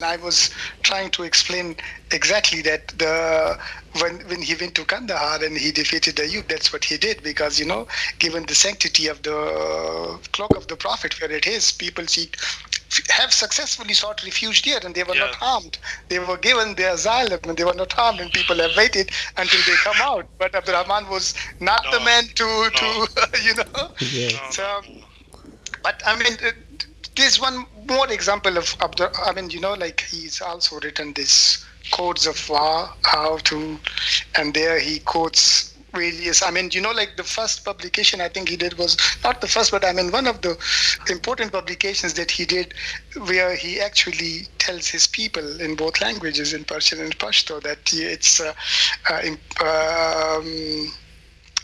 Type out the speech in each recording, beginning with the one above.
I was trying to explain exactly that when he went to Kandahar and he defeated the Ayub, that's what he did, because given the sanctity of the cloak of the Prophet where it is, people have successfully sought refuge there, and they were not harmed. They were given their asylum and they were not harmed, and people have waited until they come out. But Abdurrahman was not the man to Yeah. So, but I mean, there's one more example of like he's also written this codes of war, how to, and there he quotes various, like the first publication I think he did was not the first, but one of the important publications that he did, where he actually tells his people in both languages, in Persian and Pashto, that it's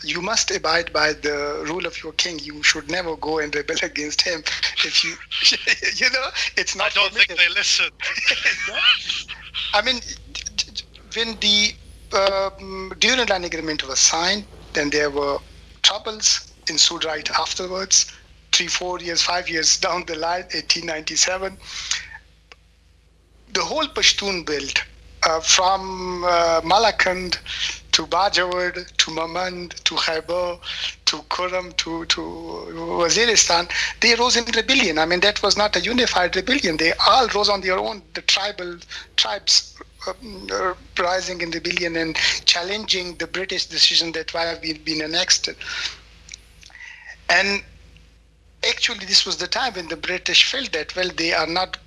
you must abide by the rule of your king. You should never go and rebel against him. If you, it's not. I don't think they listen. When the Durand Line Agreement was signed, then there were troubles ensued right afterwards. 3, 4 years, 5 years down the line, 1897, the whole Pashtun belt, from Malakand to Bajawad, to Mamand, to Khyber, to Khurram, to Waziristan, they rose in rebellion. That was not a unified rebellion. They all rose on their own, the tribes rising in rebellion and challenging the British decision that why we've been annexed. And actually, this was the time when the British felt that, well, they are not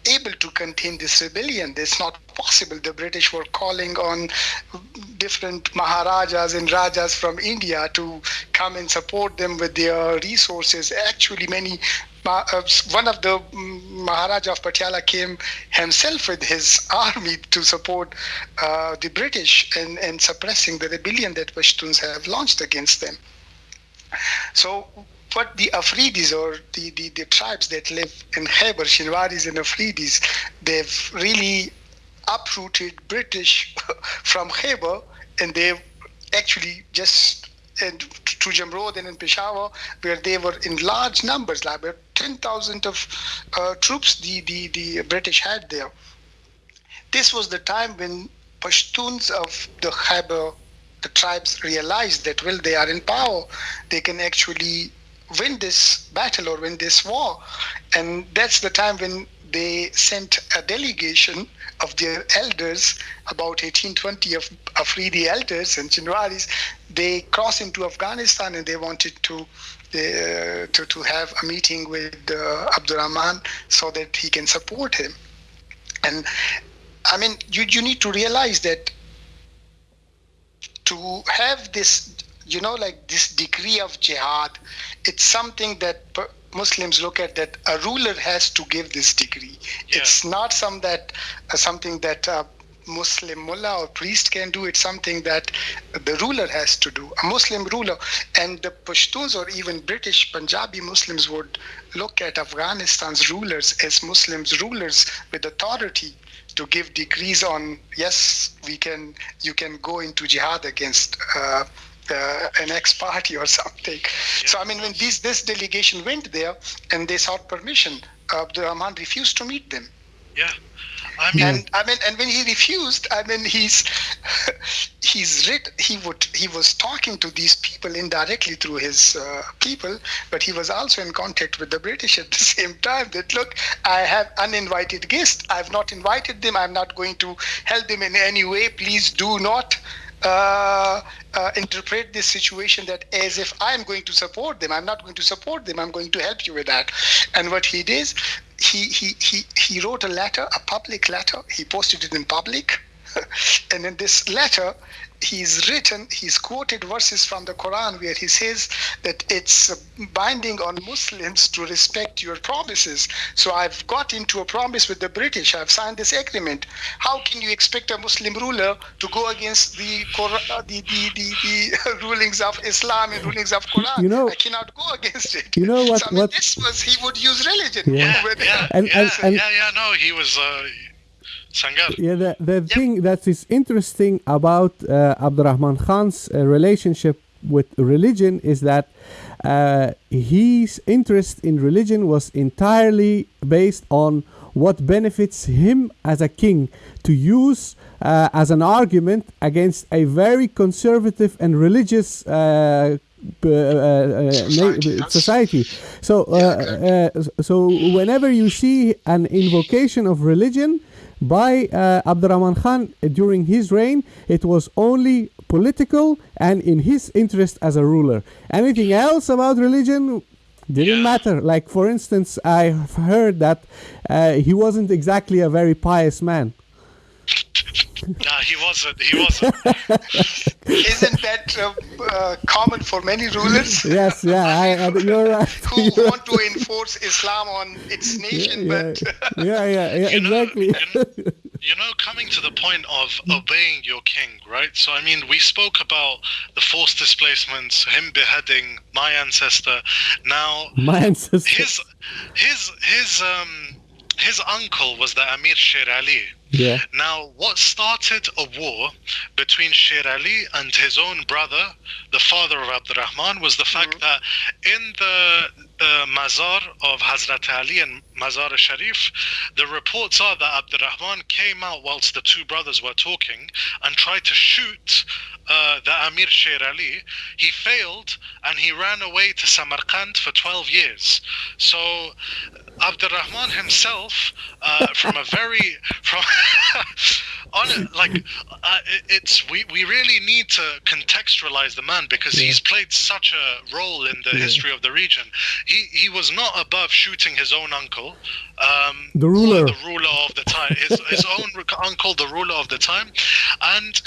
able to contain this rebellion. It's not possible. The British were calling on different Maharajas and Rajas from India to come and support them with their resources. Actually, one of the Maharaja of Patiala came himself with his army to support the British and suppressing the rebellion that Pashtuns have launched against them. So what the Afridis, or the tribes that live in Khyber, Shinwaris and Afridis, they've really uprooted British from Khyber, and they've actually just to Jamrod and in Peshawar, where they were in large numbers, like 10,000 of troops the British had there. This was the time when Pashtuns of the Khyber, the tribes, realized that, well, they are in power. They can actually win this battle or win this war. And that's the time when they sent a delegation of their elders, about 1820 of Afridi elders and Chinwaris. They crossed into Afghanistan and they wanted to have a meeting with Abdurrahman so that he can support him. And you need to realize that to have this, this degree of jihad, it's something that Muslims look at, that a ruler has to give this degree. Yeah. It's not something that a Muslim mullah or priest can do. It's something that the ruler has to do, a Muslim ruler. And the Pashtuns or even British Punjabi Muslims would look at Afghanistan's rulers as Muslims rulers with authority to give decrees on, yes, you can go into jihad against an ex-party or something. Yeah. So when this delegation went there and they sought permission, Abdurrahman refused to meet them. Yeah. And when he refused, he was talking to these people indirectly through his people, but he was also in contact with the British at the same time. That, look, I have uninvited guests. I've not invited them. I'm not going to help them in any way. Please do not interpret this situation that as if I'm going to support them. I'm not going to support them. I'm going to help you with that. And what he did, he wrote a letter, a public letter. He posted it in public. And in this letter, he's quoted verses from the Quran where he says that it's binding on Muslims to respect your promises. So I've got into a promise with the British. I've signed this agreement. How can you expect a Muslim ruler to go against the rulings of Islam and rulings of Quran? I cannot go against it. You know what? So, he would use religion. No, he was. Sangar. Yeah, the thing that is interesting about Abdurrahman Khan's relationship with religion is that his interest in religion was entirely based on what benefits him as a king to use as an argument against a very conservative and religious society. So, so whenever you see an invocation of religion by Abdurrahman Khan during his reign, it was only political and in his interest as a ruler. Anything else about religion didn't matter. Like, for instance, I've heard that he wasn't exactly a very pious man. Nah, he wasn't. He wasn't. Isn't that common for many rulers? Yes, yeah, you're right. Who want to enforce Islam on its nation, but exactly. Coming to the point of obeying your king, right? So, I mean, we spoke about the forced displacements, him beheading my ancestor. Now, my ancestor. His uncle was the Amir Sher Ali. Yeah. Now, what started a war between Sher Ali and his own brother, the father of Abdurrahman, was the fact that in the Mazar of Hazrat Ali and Mazar Sharif, the reports are that Abdurrahman came out whilst the two brothers were talking and tried to shoot the Amir Sher Ali. He failed and he ran away to Samarkand for 12 years. So Abdurrahman himself, we really need to contextualize the man, because he's played such a role in the history of the region. He was not above shooting his own uncle, the ruler of the time, his own uncle, the ruler of the time. And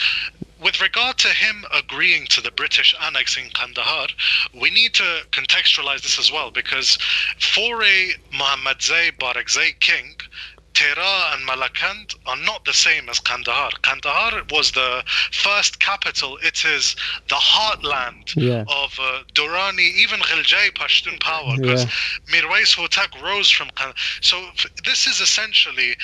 with regard to him agreeing to the British annexing Kandahar, we need to contextualize this as well, because for a Muhammadzai Barakzai king, Tehran and Malakand are not the same as Kandahar. Kandahar was the first capital. It is the heartland of Durrani, even Ghiljai Pashtun power, because Mirwais Hotak rose from Kandahar. So this is essentially,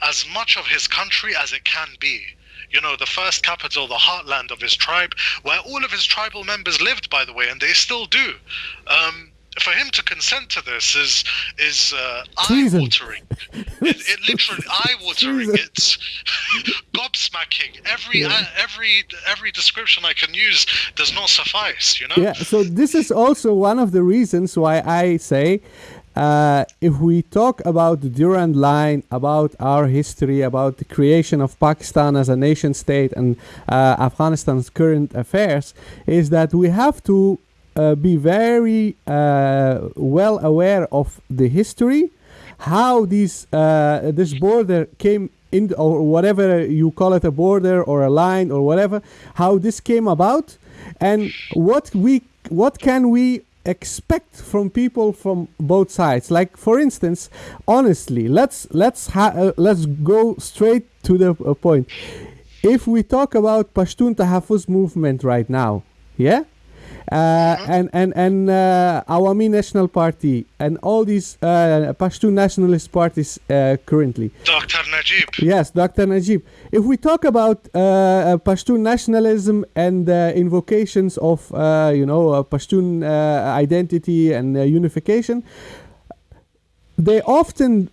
as much of his country as it can be. The first capital, the heartland of his tribe, where all of his tribal members lived, by the way, and they still do. For him to consent to this is eye-watering. It literally eye-watering. It's gobsmacking. Every description I can use does not suffice. Yeah. So this is also one of the reasons why I say, if we talk about the Durand Line, about our history, about the creation of Pakistan as a nation state and Afghanistan's current affairs, is that we have to be very well aware of the history, how this border came in, or whatever you call it, a border or a line or whatever, how this came about, and what can we expect from people from both sides. Like, for instance, honestly, let's go straight to the point. If we talk about Pashtun Tahaffuz movement right now, and Awami National Party and all these Pashtun nationalist parties currently. Dr. Najib. Yes, Dr. Najib. If we talk about Pashtun nationalism and invocations of Pashtun identity and unification, they often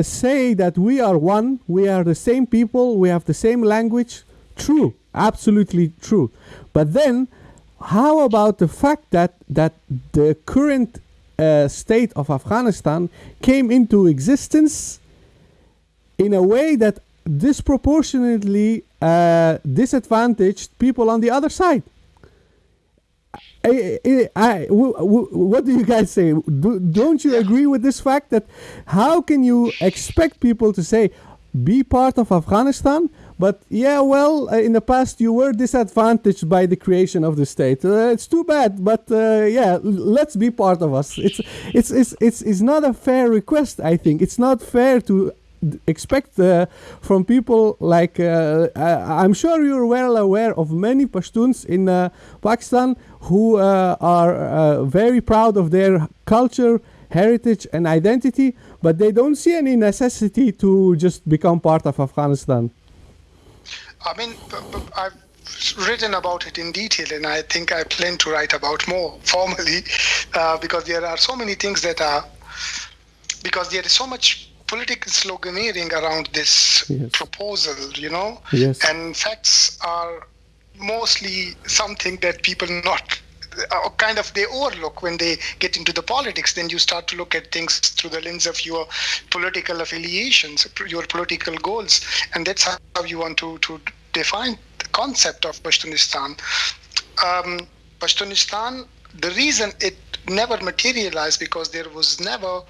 say that we are one, we are the same people, we have the same language. True, absolutely true. But then, how about the fact that the current state of Afghanistan came into existence in a way that disproportionately disadvantaged people on the other side? What do you guys say? Don't you agree with this fact that how can you expect people to say, be part of Afghanistan, but in the past you were disadvantaged by the creation of the state. It's too bad, but let's be part of us. It's not a fair request. I think it's not fair to expect from people like I'm sure you're well aware of many Pashtuns in Pakistan who are very proud of their culture, heritage and identity, but they don't see any necessity to just become part of Afghanistan. I mean, I've written about it in detail, and I think I plan to write about more formally, because there are so many things because there is so much political sloganeering around this Yes. proposal, Yes. and facts are mostly something that people not kind of they overlook when they get into the politics. Then you start to look at things through the lens of your political affiliations, your political goals, and that's how you want to define the concept of Pashtunistan. Pashtunistan, the reason it never materialized because there was never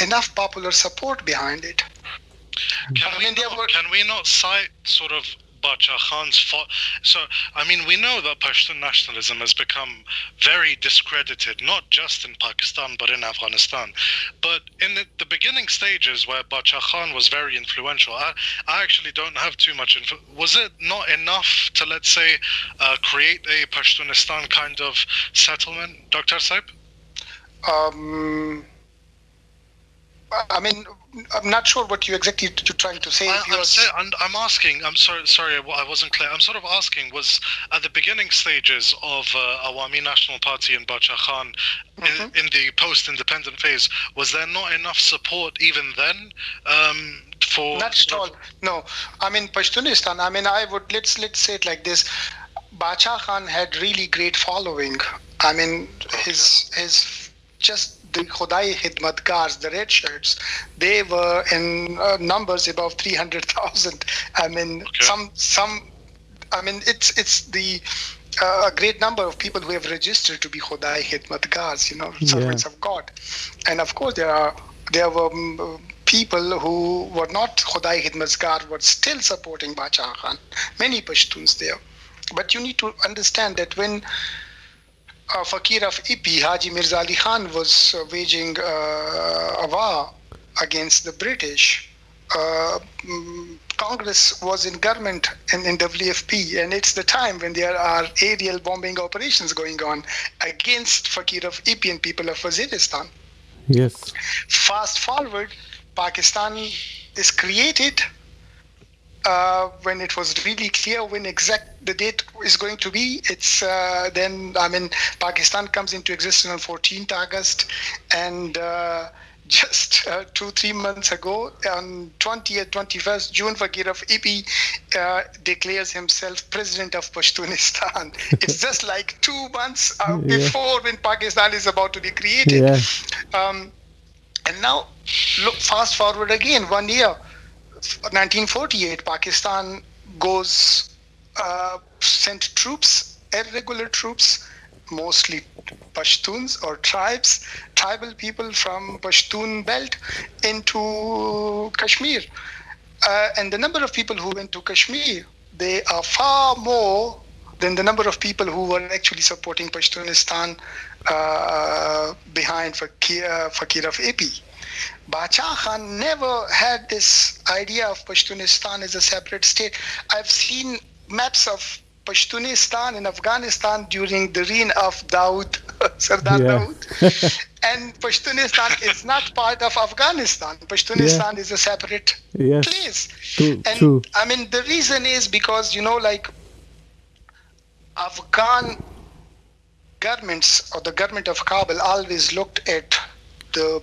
enough popular support behind it. Can we not cite sort of Bacha Khan's fault? So, I mean, we know that Pashtun nationalism has become very discredited, not just in Pakistan, but in Afghanistan. But in the beginning stages where Bacha Khan was very influential, I actually don't have too much info. Was it not enough to, let's say, create a Pashtunistan kind of settlement, Dr. Saib? I mean, I'm not sure what you're trying to say. I'm asking. I'm sorry, I wasn't clear. I'm sort of asking. Was at the beginning stages of Awami National Party and Bacha Khan in the post-independent phase, was there not enough support even then for? Not at all. No. I mean, Pashtunistan. I mean, let's say it like this. Bacha Khan had really great following. I mean, his just the Khodai Khidmatkars, the red shirts, they were in numbers above 300,000. I mean, I mean, it's the a great number of people who have registered to be Khodai Khidmatkars, servants of God. And of course, there were people who were not Khodai Khidmatkar, were still supporting Bacha Khan. Many Pashtuns there. But you need to understand that when Fakir of Ipi, Haji Mirza Ali Khan, was waging a war against the British, Congress was in government in WFP, and it's the time when there are aerial bombing operations going on against Fakir of Ipi and people of Waziristan. Yes. Fast forward, Pakistan is created when it was really clear when the date is going to be. It's then, I mean, Pakistan comes into existence on 14th August, and just 2-3 months ago, on 21st June, Fakir of Ipi declares himself president of Pashtunistan. It's just like 2 months before when Pakistan is about to be created. Yeah. And now, look, fast forward again 1 year. 1948, Pakistan sent troops, irregular troops, mostly Pashtuns or tribal people from Pashtun belt into Kashmir. And the number of people who went to Kashmir, they are far more than the number of people who were actually supporting Pashtunistan behind Fakir of Ipi. Bacha Khan never had this idea of Pashtunistan as a separate state. I've seen maps of Pashtunistan in Afghanistan during the reign of Sardar Dawood. And Pashtunistan is not part of Afghanistan. Pashtunistan is a separate place. True. I mean, the reason is because, like Afghan governments or the government of Kabul always looked at the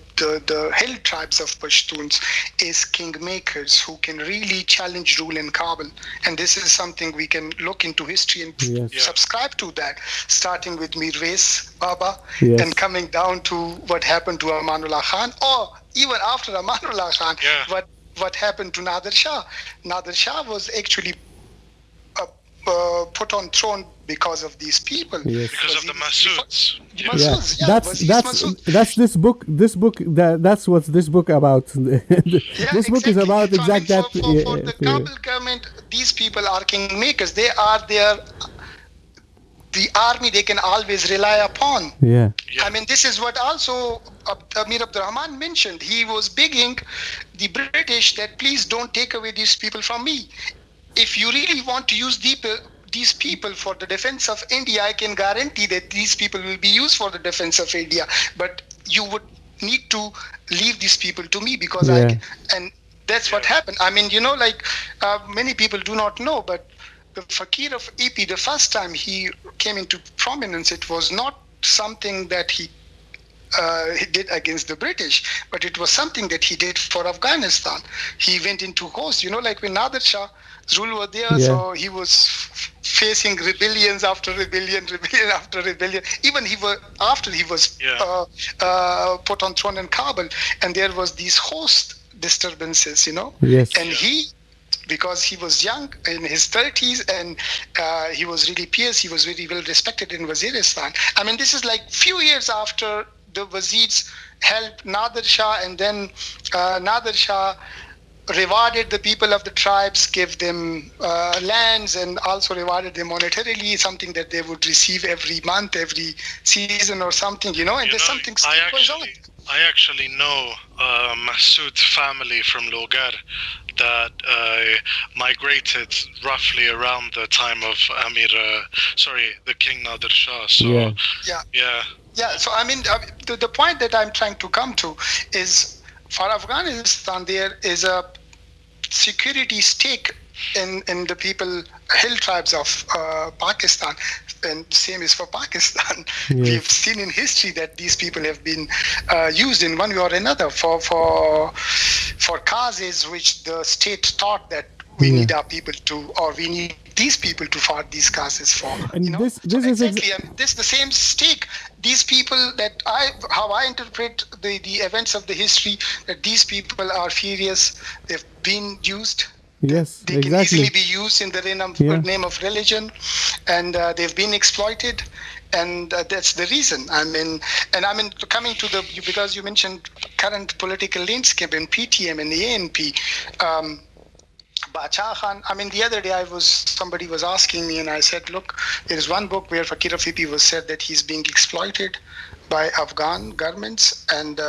hill tribes of Pashtuns is kingmakers who can really challenge rule in Kabul. And this is something we can look into history and subscribe to that, starting with Mirwais Baba and coming down to what happened to Amanullah Khan, or even after Amanullah Khan, what happened to Nader Shah. Nader Shah was actually put on throne because of these people. Yes. Because of the Masouds. That's this book. That's what this book about. This book is about exactly that. For the Kabul government, these people are kingmakers. They are the army they can always rely upon. I mean, this is what also Amir Abdurrahman mentioned. He was begging the British that please don't take away these people from me. If you really want to use these people for the defense of India, I can guarantee that these people will be used for the defense of India. But you would need to leave these people to me because and that's what happened. I mean, many people do not know, but the Fakir of Ipi, the first time he came into prominence, it was not something that he he did against the British, but it was something that he did for Afghanistan. He went into host, like when Nader Shah rule was there, Yeah. so he was facing rebellions after rebellion, rebellion after rebellion. Even after he was put on throne in Kabul, and there was these host disturbances, Yes. and because he was young in his 30s and he was really pious, he was very well respected in Waziristan. I mean, this is like few years after the Wazirs helped Nader Shah, and then Nader Shah rewarded the people of the tribes, gave them lands, and also rewarded them monetarily, something that they would receive every month, every season or something, and there's something still goes on. I actually know Masood family from Logar that migrated roughly around the time of the King Nader Shah. So Yeah. So I mean, the point that I'm trying to come to is, for Afghanistan, there is a security stake in the hill tribes of Pakistan, and same is for Pakistan. Yes. We've seen in history that these people have been used in one way or another for causes which the state thought that we need our people to, or we need these people to fight these causes for. And this so is exactly, this is the same stake. These people how I interpret the events of the history, that these people are furious. They've been used. Yes, they can easily be used in the name of religion, and they've been exploited, and that's the reason. Coming to because you mentioned current political landscape in PTM and the ANP. Bacha Khan, the other day somebody was asking me, and I said, look, there is one book where Fakir Afifi was said that he's being exploited by Afghan governments, and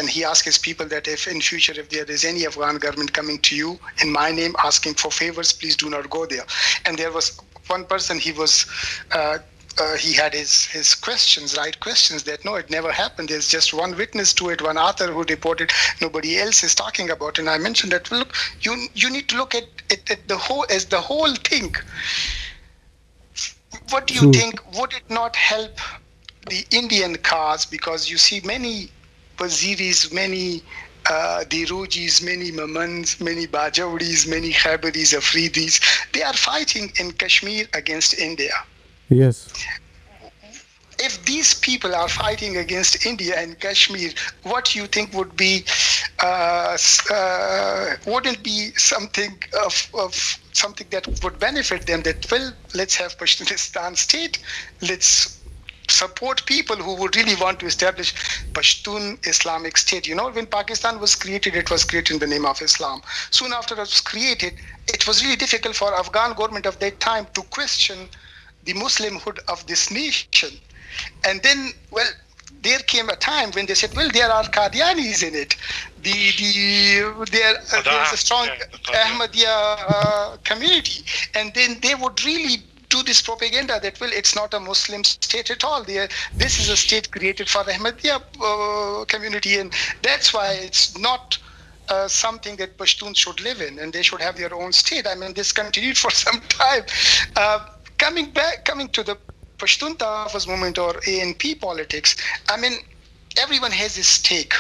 he asked his people that if in future, if there is any Afghan government coming to you in my name asking for favors, please do not go there. And there was one person, he had his right questions, that no, it never happened. There's just one witness to it, one author who reported, nobody else is talking about it. And I mentioned that, look, you need to look at it as the whole thing. What do you think? Would it not help the Indian cause? Because you see many Waziris, many Dirojis, many Mamans, many Bajawdis, many Khyberis, Afridis, they are fighting in Kashmir against India. Yes. If these people are fighting against India and Kashmir, what do you think would be, wouldn't be something of something that would benefit them? That, well, let's have Pashtunistan state, let's support people who would really want to establish Pashtun Islamic State. When Pakistan was created, it was created in the name of Islam. Soon after it was created, it was really difficult for Afghan government of that time to question the Muslimhood of this nation. And then, well, there came a time when they said, well, there are Qadianis in it. There's a strong Ahmadiyya community. And then they would really do this propaganda that, well, it's not a Muslim state at all. This is a state created for the Ahmadiyya community, and that's why it's not something that Pashtuns should live in, and they should have their own state. This continued for some time. Coming to the Pashtun Tahafuz movement or ANP politics, everyone has a stake.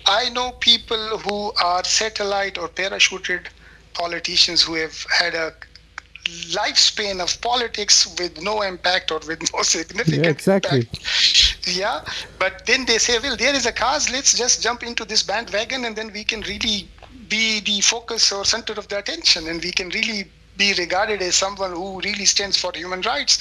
I know people who are satellite or parachuted politicians who have had a lifespan of politics with no impact or with no significant impact. Yeah, but then they say, well, there is a cause, let's just jump into this bandwagon, and then we can really be the focus or center of the attention, and we can really be regarded as someone who really stands for human rights.